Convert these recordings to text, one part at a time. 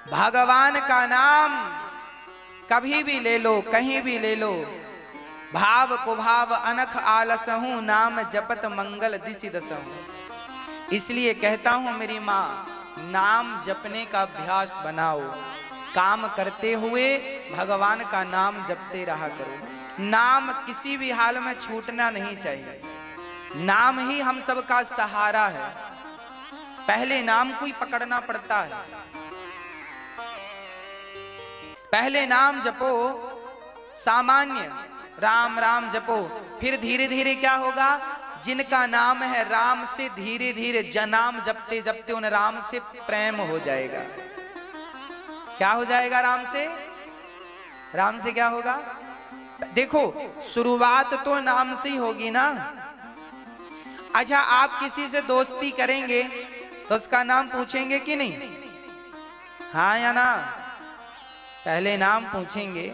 भगवान का नाम कभी भी ले लो, कहीं भी ले लो। भाव कुभाव अनख आलसहूं, नाम जपत मंगल दिसि दसहूं। इसलिए कहता हूं मेरी माँ, नाम जपने का अभ्यास बनाओ। काम करते हुए भगवान का नाम जपते रहा करो। नाम किसी भी हाल में छूटना नहीं चाहिए। नाम ही हम सबका सहारा है। पहले नाम को ही पकड़ना पड़ता है। पहले नाम जपो सामान्य, राम राम जपो, फिर धीरे धीरे क्या होगा, जिनका नाम है राम से धीरे धीरे जनाम जपते जपते उन राम से प्रेम हो जाएगा। क्या हो जाएगा? राम से, राम से क्या होगा? देखो शुरुआत तो नाम से ही होगी ना। अच्छा, आप किसी से दोस्ती करेंगे तो उसका नाम पूछेंगे कि नहीं? हाँ या ना? पहले नाम पूछेंगे,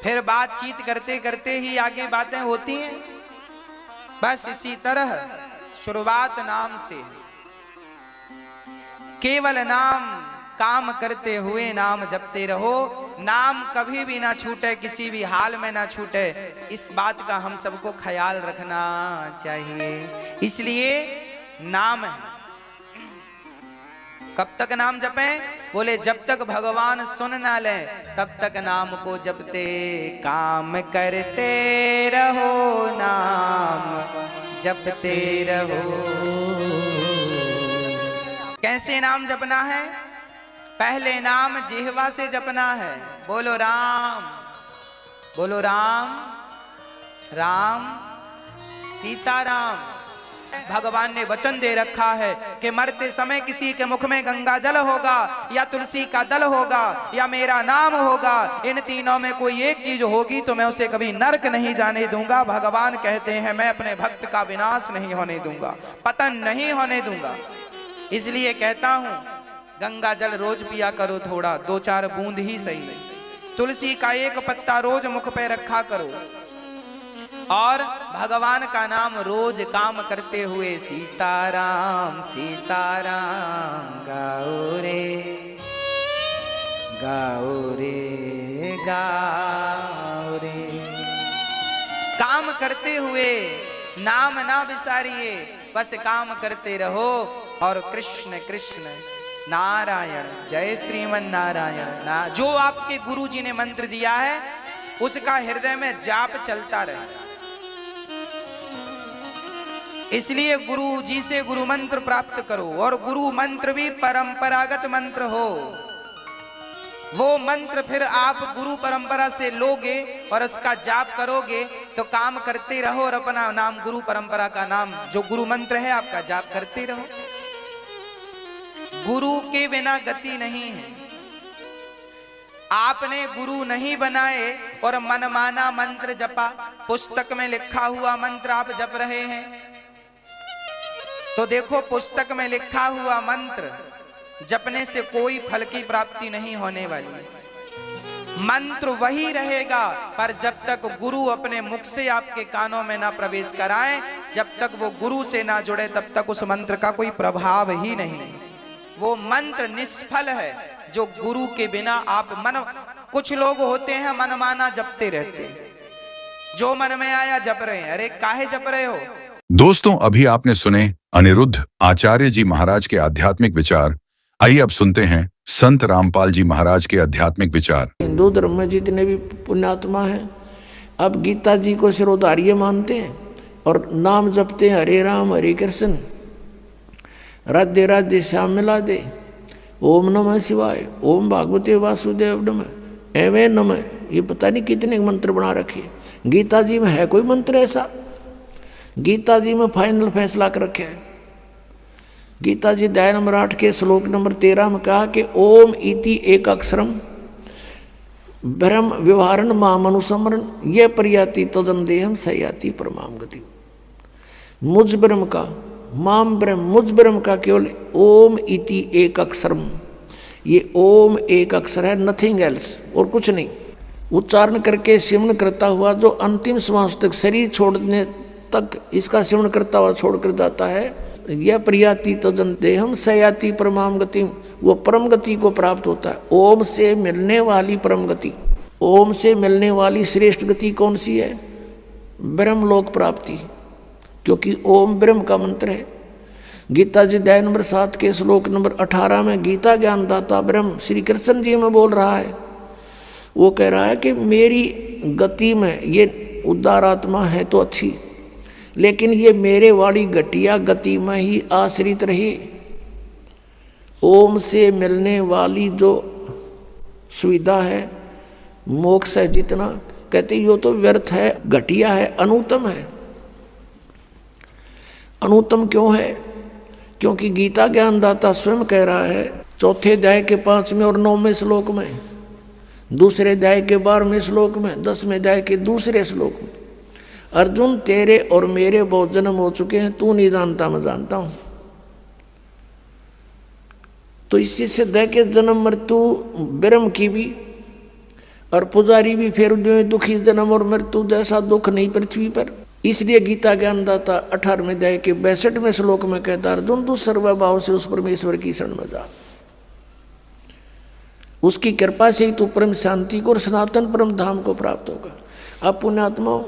फिर बातचीत करते करते ही आगे बातें होती हैं। बस इसी तरह शुरुआत नाम से। केवल नाम, काम करते हुए नाम जपते रहो। नाम कभी भी ना छूटे, किसी भी हाल में ना छूटे, इस बात का हम सबको ख्याल रखना चाहिए। इसलिए नाम है। कब तक नाम जपें? बोले जब तक भगवान सुन ना ले तब तक नाम को जपते, काम करते रहो, नाम जपते रहो। कैसे नाम जपना है? पहले नाम जिह्वा से जपना है। बोलो राम, बोलो राम, राम सीताराम। भगवान ने वचन दे रखा है कि मरते समय किसी के मुख में गंगा जल होगा, या तुलसी का दल होगा, या मेरा नाम होगा। इन तीनों में कोई एक चीज होगी तो मैं उसे कभी नरक नहीं जाने दूंगा। भगवान कहते हैं मैं अपने भक्त का विनाश नहीं होने दूंगा, पतन नहीं होने दूंगा। इसलिए कहता हूं गंगा जल रोज पिया करो, थोड़ा 2-4 बूंद ही सही। तुलसी का एक पत्ता रोज मुख पे रखा करो, और भगवान का नाम रोज काम करते हुए सीताराम सीताराम गाओ रे, गाओ रे, गाओ रे। काम करते हुए नाम ना बिसारिए, बस काम करते रहो। और कृष्ण कृष्ण नारायण, जय श्रीमन नारायण ना, जो आपके गुरु जी ने मंत्र दिया है उसका हृदय में जाप चलता रहे। इसलिए गुरु जी से गुरु मंत्र प्राप्त करो, और गुरु मंत्र भी परंपरागत मंत्र हो। वो मंत्र फिर आप गुरु परंपरा से लोगे और उसका जाप करोगे तो काम करते रहो, और अपना नाम गुरु परंपरा का नाम जो गुरु मंत्र है आपका जाप करते रहो। गुरु के बिना गति नहीं है। आपने गुरु नहीं बनाए और मनमाना मंत्र जपा, पुस्तक में लिखा हुआ मंत्र आप जप रहे हैं, तो देखो पुस्तक में लिखा हुआ मंत्र जपने से कोई फल की प्राप्ति नहीं होने वाली। मंत्र वही रहेगा, पर जब तक गुरु अपने मुख से आपके कानों में ना प्रवेश कराएं, जब तक वो गुरु से ना जुड़े तब तक उस मंत्र का कोई प्रभाव ही नहीं। वो मंत्र निष्फल है जो गुरु के बिना आप कुछ लोग होते हैं मनमाना जपते रहते हैं, जो मन में आया जप रहे हैं। अरे काहे जप रहे हो? दोस्तों, अभी आपने सुने अनिरुद्ध आचार्य जी महाराज के आध्यात्मिक विचार। आइए अब सुनते हैं संत रामपाल जी महाराज के आध्यात्मिक विचार। हिंदू धर्म में जितने भी पुण्यात्मा हैं अब गीता जी को सिरोधार्य मानते हैं और नाम जपते हैं, हरे राम हरे कृष्ण, राधे राधे श्याम मिला दे, ओम नमः शिवाय, ओम भागवते वासुदेव नमः, एवं नमः। ये पता नहीं कितने मंत्र बना रखे। गीता जी में है कोई मंत्र ऐसा? गीता जी में फाइनल फैसला कर रखे है। गीता जी अध्याय नंबर 8 के श्लोक नंबर 13 में कहा कि ओम इति एक अक्षरम ब्रह्म व्यवहारण माम अनुसमरण ये प्रयाति तदन देहम सयाति परमाम गति। मुझ ब्रह्म का, माम ब्रह्म, मुझ ब्रह्म का केवल ओम इति एक अक्षरम, ये ओम एक अक्षर है, नथिंग एल्स, और कुछ नहीं। उच्चारण करके सिमरण करता हुआ जो अंतिम श्वास तक शरीर छोड़ने तक इसका सिमरण करता हुआ छोड़कर जाता है, यह प्रियाति तदन्ते हम सयाति परमाम गति, वो परम गति को प्राप्त होता है। ओम से मिलने वाली परम गति, ओम से मिलने वाली श्रेष्ठ गति कौन सी है? ब्रह्मलोक प्राप्ति, क्योंकि ओम ब्रह्म का मंत्र है। गीता जी अध्याय नंबर 7 के श्लोक नंबर 18 में गीता ज्ञानदाता ब्रह्म श्री कृष्ण जी में बोल रहा है। वो कह रहा है कि मेरी गति में ये उदार आत्मा है तो अच्छी, लेकिन ये मेरे वाली घटिया गति में ही आश्रित रही। ओम से मिलने वाली जो सुविधा है, मोक्ष है जितना, कहते यो तो व्यर्थ है, घटिया है, अनुत्तम है। अनुत्तम क्यों है? क्योंकि गीता ज्ञानदाता स्वयं कह रहा है चौथे अध्याय के 5वें और 9वें श्लोक में, दूसरे अध्याय के 12वें श्लोक में, 10वें अध्याय के दूसरे श्लोक में, अर्जुन तेरे और मेरे बहुत जन्म हो चुके हैं, तू नहीं जानता मैं जानता हूं। तो इससे सिद्ध है कि जन्म मृत्यु ब्रह्म की भी और पुजारी भी फिर दुखी जन्म और मृत्यु जैसा दुख नहीं पृथ्वी पर। इसलिए गीता ज्ञानदाता 18वें अध्याय के 62वें श्लोक में कहता अर्जुन तू सर्वभाव से उस परमेश्वर की शरण में जा, उसकी कृपा से ही तू परम शांति को और सनातन परम धाम को प्राप्त होगा। अब पुण्यात्माओं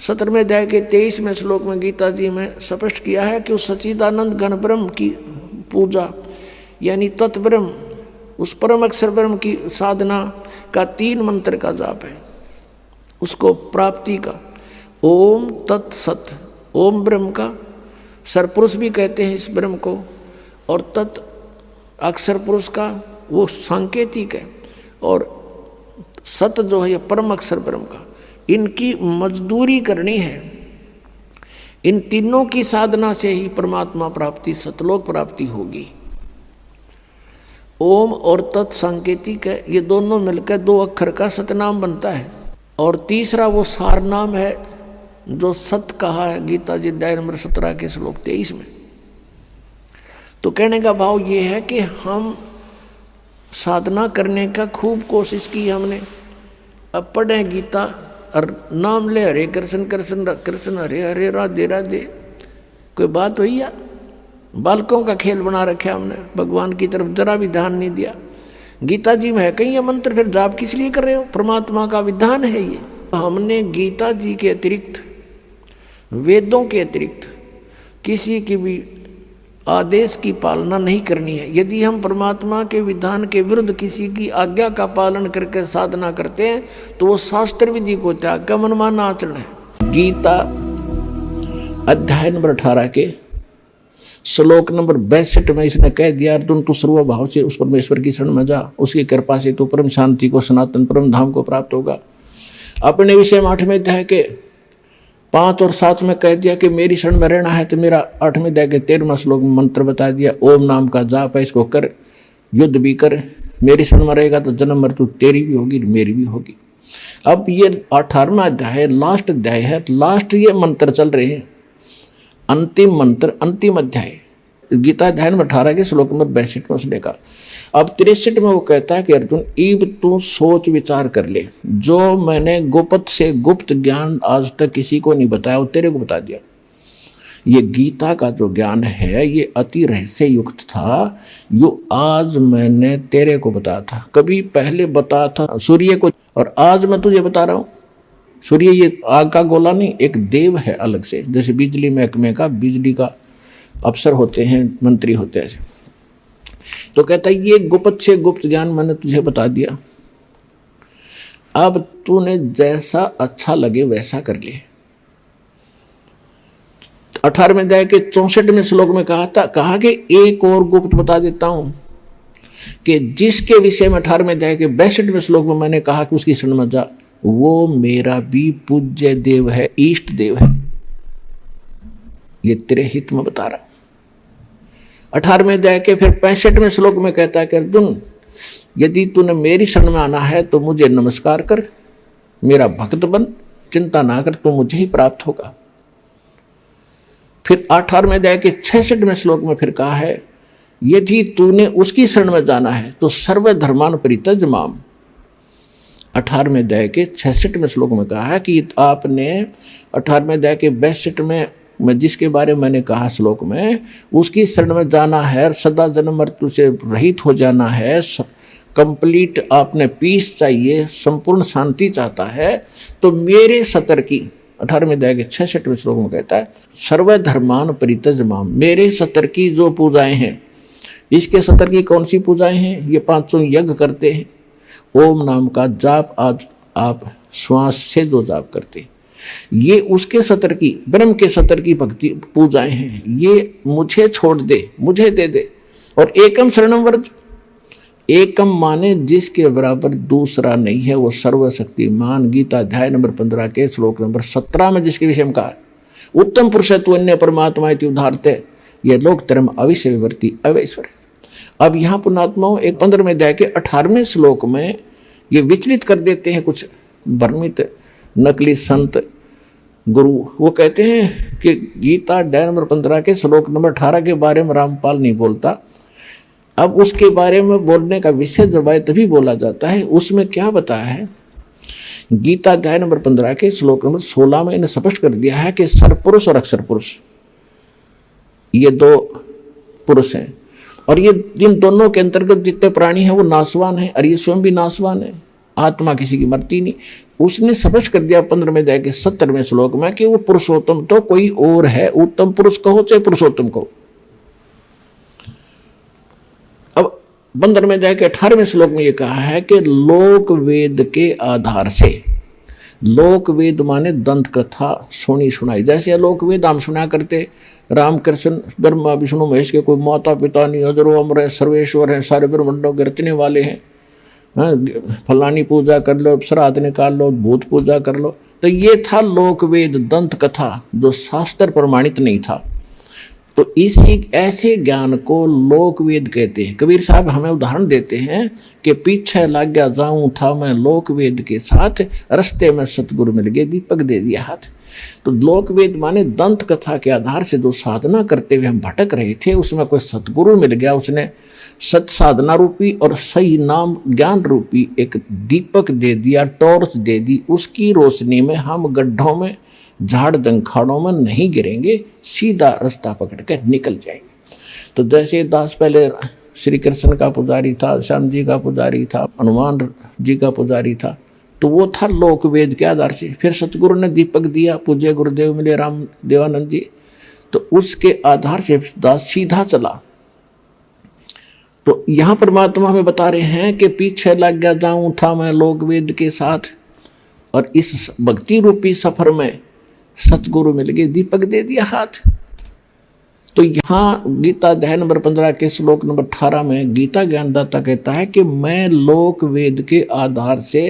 17वें अध्याय के 23वें श्लोक में गीता जी में स्पष्ट किया है कि उस सच्चिदानंद घन ब्रह्म की पूजा यानी तत्ब्रह्म, उस परम अक्षर ब्रह्म की साधना का 3 मंत्र का जाप है, उसको प्राप्ति का। ओम तत्सत, ओम ब्रह्म का सरपुरुष भी कहते हैं इस ब्रह्म को, और तत् अक्षर पुरुष का वो सांकेतिक है, और सत जो है परम अक्षर ब्रह्म का। इनकी मजदूरी करनी है। इन तीनों की साधना से ही परमात्मा प्राप्ति, सतलोक प्राप्ति होगी। ओम और तत् सांकेतिक है, ये दोनों मिलकर 2 अक्षर का सतनाम बनता है। और तीसरा वो सार नाम है जो सत कहा है गीता जी अध्याय नंबर 17 के श्लोक 23 में। तो कहने का भाव ये है कि हम साधना करने का खूब कोशिश की हमने, अब पढ़े गीता और नाम ले हरे कृष्ण कृष्ण कृष्ण हरे हरे राधे राधे, कोई बात हुई या? बालकों का खेल बना रखा हमने, भगवान की तरफ जरा भी ध्यान नहीं दिया। गीता जी में है कहीं ये मंत्र, फिर जाप किस लिए कर रहे हो? परमात्मा का विधान है ये। हमने गीता जी के अतिरिक्त, वेदों के अतिरिक्त किसी की भी आदेश की पालना नहीं करनी है। यदि हम परमात्मा के विधान के विरुद्ध किसी की आज्ञा का पालन करके साधना करते हैं तो वो शास्त्र विधि को त्याग का मनमाना आचरण है। गीता अध्याय नंबर 18 के श्लोक नंबर 62 में इसने कह दिया अर्जुन तू सर्वभाव से उस परमेश्वर की शरण में जा, उसकी कृपा से तू परम शांति को, सनातन परम धाम को प्राप्त होगा। अपने विषय में 8वें अध्याय के 5 और 7 में कह दिया कि मेरी शरण में रहना है तो मेरा 8वें अध्याय के 13वें श्लोक में मंत्र बता दिया, ओम नाम का जाप है, इसको कर, युद्ध भी कर, मेरी शरण में रहेगा तो जन्म मृत्यु तेरी भी होगी मेरी भी होगी। अब ये 18वां अध्याय है, लास्ट अध्याय है, लास्ट ये मंत्र चल रहे हैं, अंतिम मंत्र, अंतिम अध्याय गीता अध्याय नंबर 18 के श्लोक नंबर 62 से लेकर अब 63 में वो कहता है कि अर्जुन ईब तू सोच विचार कर ले, जो मैंने गुप्त से गुप्त ज्ञान आज तक किसी को नहीं बताया वो तेरे को बता दिया। ये गीता का जो ज्ञान है ये अति रहस्य युक्त था, यो आज मैंने तेरे को बताया था, कभी पहले बताया था सूर्य को, और आज मैं तुझे बता रहा हूँ। सूर्य ये आग का गोला नहीं, एक देव है अलग से, जैसे बिजली महकमे का बिजली का अफसर होते हैं, मंत्री होते हैं ऐसे। तो कहता है ये गुप्त से गुप्त ज्ञान मैंने तुझे बता दिया, अब तूने जैसा अच्छा लगे वैसा कर ले। 18वें अध्याय के 64वें श्लोक में कहा कि एक और गुप्त बता देता हूं कि जिसके विषय में 18वें अध्याय के 62वें श्लोक में मैंने कहा कि उसकी शरण में जा, वो मेरा भी पूज्य देव है, इष्ट देव है। ये तेरे हित में बता रहा। 18वें अध्याय के फिर 65वें श्लोक में कहता है कि अर्जुन यदि तूने मेरी शरण में आना है तो मुझे नमस्कार कर, मेरा भक्त बन, चिंता ना कर, तू मुझे ही प्राप्त होगा। फिर 18वें अध्याय के 66वें श्लोक में फिर कहा है यदि तूने उसकी शरण में जाना है तो सर्व धर्मान परित्यज माम। 18वें अध्याय के 66वें श्लोक में कहा है कि आपने 18वें अध्याय के 62वें में जिसके बारे में मैंने कहा श्लोक में, उसकी शरण में जाना है, सदा जन्म मृत्यु से रहित हो जाना है, कंप्लीट आपने पीस चाहिए, संपूर्ण शांति चाहता है, तो मेरे सतर की 18वें अध्याय के 66वें श्लोक में कहता है, सर्वधर्मान परित्यज माम, मेरे सतर की जो पूजाएं हैं, इसके सतर की कौन सी पूजाएं हैं? ये 500 यज्ञ करते हैं, ओम नाम का जाप आज आप श्वास से जो जाप करते हैं, ये उसके सतर की, ब्रह्म के सतर की भक्ति पूजाएं हैं। ये मुझे छोड़ दे, मुझे दे दे। और एकम शरणम व्रज, एकम माने जिसके बराबर दूसरा नहीं है, वो सर्वशक्तिमान। गीता अध्याय नंबर 15 के श्लोक नंबर 17 में जिसके विषय में कहा है, उत्तम पुरुषत्व अन्य परमात्मा इति उदाहरते, ये लोक धर्म अविश्य विवर्ती अवैश्वर। अब यहाँ पुण्यात्माओं एक 15वें अध्याय के 18वें श्लोक में ये विचलित कर देते हैं कुछ भ्रमित नकली संत गुरु। वो कहते हैं कि गीता अध्याय नंबर 15 के श्लोक नंबर 18 के बारे में रामपाल नहीं बोलता। अब उसके बारे में बोलने का विषय जब आए तभी बोला जाता है। उसमें क्या बताया है? गीता अध्याय नंबर 15 के श्लोक नंबर 16 में इन्हें स्पष्ट कर दिया है कि सरपुरुष और अक्षर पुरुष ये दो पुरुष हैं, और ये इन दोनों के अंतर्गत जितने प्राणी हैं वो नाशवान हैं, और ये स्वयं भी नाशवान है। आत्मा किसी की मरती नहीं। उसने स्पष्ट कर दिया 15वें अध्याय के 70वें श्लोक में कि वो पुरुषोत्तम तो कोई और है, उत्तम पुरुष कहो चाहे पुरुषोत्तम कहो। अब 15वें अध्याय के 18वें श्लोक में ये कहा है कि लोक वेद के आधार से, लोक वेद माने दंत कथा सुनी सुनाई, जैसे लोक वेद हम सुना करते, राम कृष्ण ब्रह्मा विष्णु महेश के कोई माता पिता नहीं, अजरो अमर है, सर्वेश्वर है, सारे ब्रह्मांडों के रचने वाले हैं, फलानी पूजा कर लो, श्राद्ध निकाल लो, भूत पूजा कर लो। तो ये था लोक वेद दंत कथा जो शास्त्र प्रमाणित नहीं था। तो इसी ऐसे ज्ञान को लोक वेद कहते हैं। कबीर साहब हमें उदाहरण देते हैं कि पीछे लग गया जाऊं था मैं लोक वेद के साथ, रस्ते में सतगुरु मिल गए, दीपक दे दिया हाथ। तो लोक वेद माने दंत कथा के आधार से जो साधना करते हुए हम भटक रहे थे, उसमें कोई सतगुरु मिल गया, उसने सत साधना रूपी और सही नाम ज्ञान रूपी एक दीपक दे दिया, टॉर्च दे दी। उसकी रोशनी में हम गड्ढों में, झाड़ दंखाड़ों में नहीं गिरेंगे, सीधा रास्ता पकड़ के निकल जाएंगे। तो जैसे दास पहले श्री कृष्ण का पुजारी था, श्याम जी का पुजारी था, हनुमान जी का पुजारी था, तो वो था लोक वेद के आधार से। फिर सतगुरु ने दीपक दिया, पूज्य गुरुदेव मिले राम देवानंद जी, तो उसके आधार से दास सीधा चला। तो यहाँ परमात्मा हमें बता रहे हैं कि पीछे लग गया जाऊं था मैं लोक वेद के साथ, और इस भक्ति रूपी सफर में सतगुरु मिल गए, दीपक दे दिया हाथ। तो यहाँ गीता अध्याय नंबर 15 के श्लोक नंबर 18 में गीता ज्ञानदाता कहता है कि मैं लोक वेद के आधार से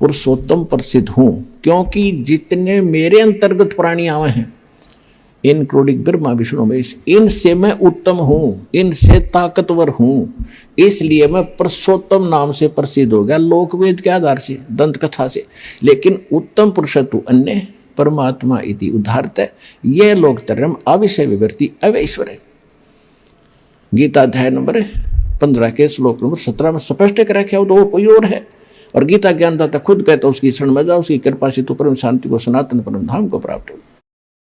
पुरुषोत्तम प्रसिद्ध हूँ, क्योंकि जितने मेरे अंतर्गत प्राणी आवे हैं, इंक्लूडिंग ब्रह्मा विष्णु महेश, इनसे मैं उत्तम हूँ, इनसे ताकतवर हूँ, इसलिए मैं पुरुषोत्तम नाम से प्रसिद्ध हो गया लोक वेद के आधार से, दंत कथा से। लेकिन उत्तम पुरुषत्व अन्य परमात्मा इति उदाहरते, यह लोक धर्म अविषय विवर्ती अवैश्वर है। गीता अध्याय नंबर 15 के श्लोक नंबर 17 में स्पष्ट कर रखा हो, तो वो कोई और है। और गीता ज्ञानदाता खुद कहता उसकी शरण में जाओ, उसकी कृपा से तो परम शांति को, सनातन परम धाम को प्राप्त हो।